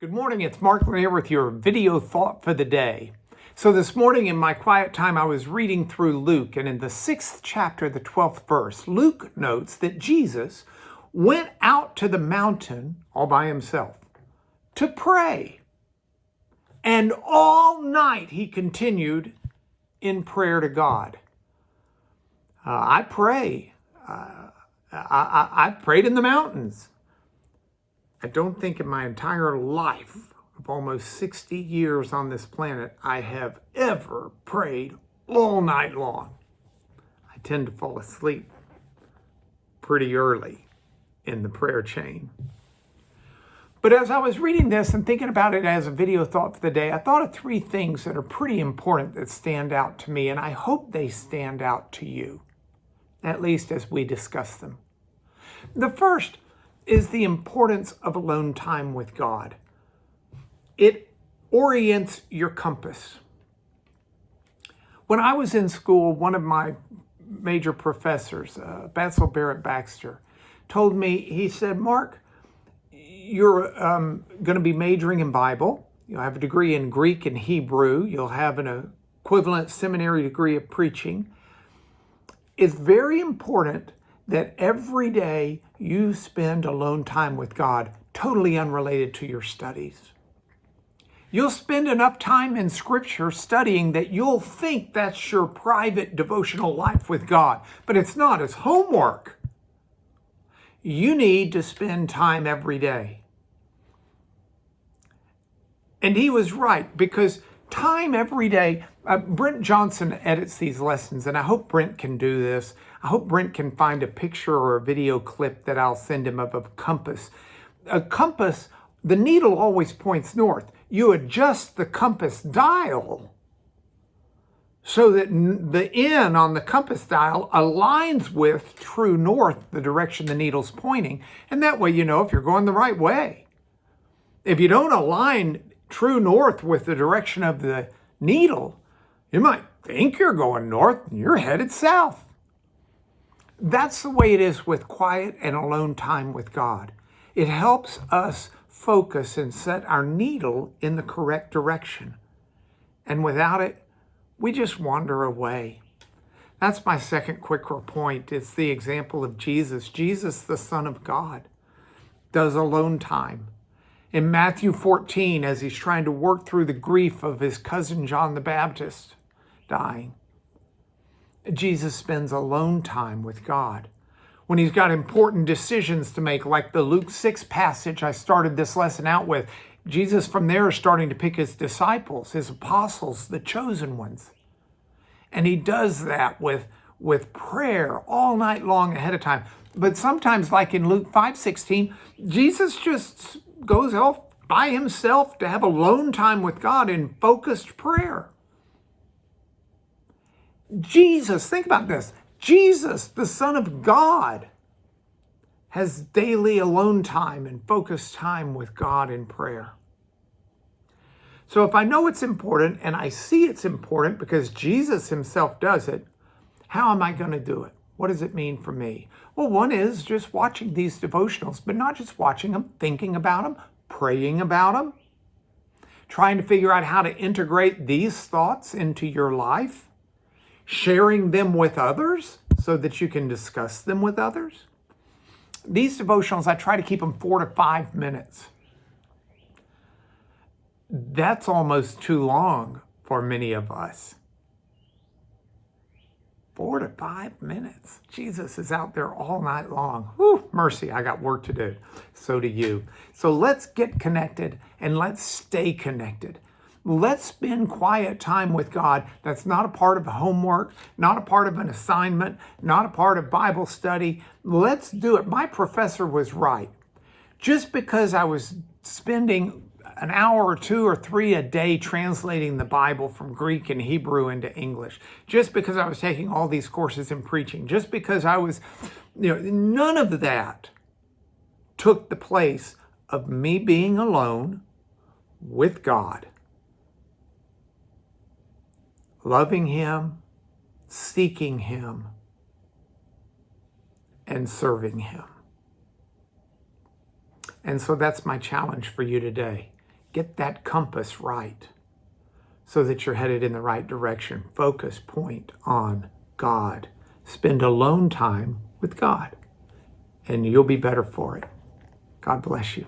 Good morning, it's Mark Lanier with your video thought for the day. So this morning in my quiet time, I was reading through Luke, and in the 6th chapter, the 12th verse, Luke notes that Jesus went out to the mountain all by himself to pray. And all night he continued in prayer to God. I pray. I've prayed in the mountains. I don't think in my entire life of almost 60 years on this planet, I have ever prayed all night long. I tend to fall asleep pretty early in the prayer chain. But as I was reading this and thinking about it as a video thought for the day, I thought of three things that are pretty important that stand out to me, and I hope they stand out to you, at least as we discuss them. The first is the importance of alone time with God. It orients your compass. When I was in school, one of my major professors, Basil Barrett Baxter, told me, he said, Mark, you're going to be majoring in Bible. You'll have a degree in Greek and Hebrew. You'll have an equivalent seminary degree of preaching. It's very important that every day you spend alone time with God, totally unrelated to your studies. You'll spend enough time in Scripture studying that you'll think that's your private devotional life with God, but it's not. It's homework. You need to spend time every day. And he was right, because time every day, Brent Johnson edits these lessons, and I hope Brent can do this. I hope Brent can find a picture or a video clip that I'll send him of a compass. A compass, the needle always points north. You adjust the compass dial so that the N on the compass dial aligns with true north, the direction the needle's pointing. And that way you know if you're going the right way. If you don't align true north with the direction of the needle, you might think you're going north and you're headed south. That's the way it is with quiet and alone time with God. It helps us focus and set our needle in the correct direction. And without it, we just wander away. That's my second quicker point. It's the example of Jesus. Jesus, the Son of God, does alone time. In Matthew 14, as he's trying to work through the grief of his cousin John the Baptist dying, Jesus spends alone time with God. When he's got important decisions to make, like the Luke 6 passage I started this lesson out with, Jesus from there is starting to pick his disciples, his apostles, the chosen ones. And he does that with prayer all night long ahead of time. But sometimes, like in Luke 5:16, Jesus just goes off by himself to have alone time with God in focused prayer. Jesus, think about this. Jesus, the Son of God, has daily alone time and focused time with God in prayer. So if I know it's important and I see it's important because Jesus himself does it, how am I going to do it? What does it mean for me? Well, one is just watching these devotionals, but not just watching them, thinking about them, praying about them, trying to figure out how to integrate these thoughts into your life, sharing them with others so that you can discuss them with others. These devotionals, I try to keep them 4 to 5 minutes. That's almost too long for many of us. 4 to 5 minutes. Jesus is out there all night long. Whew, mercy, I got work to do. So do you. So let's get connected and let's stay connected. Let's spend quiet time with God. That's not a part of homework, not a part of an assignment, not a part of Bible study. Let's do it. My professor was right. Just because I was spending an hour or 2 or 3 a day translating the Bible from Greek and Hebrew into English, just because I was taking all these courses in preaching, just because I was, none of that took the place of me being alone with God, loving him, seeking him, and serving him. And so that's my challenge for you today. Get that compass right so that you're headed in the right direction. Focus, point on God. Spend alone time with God, and you'll be better for it. God bless you.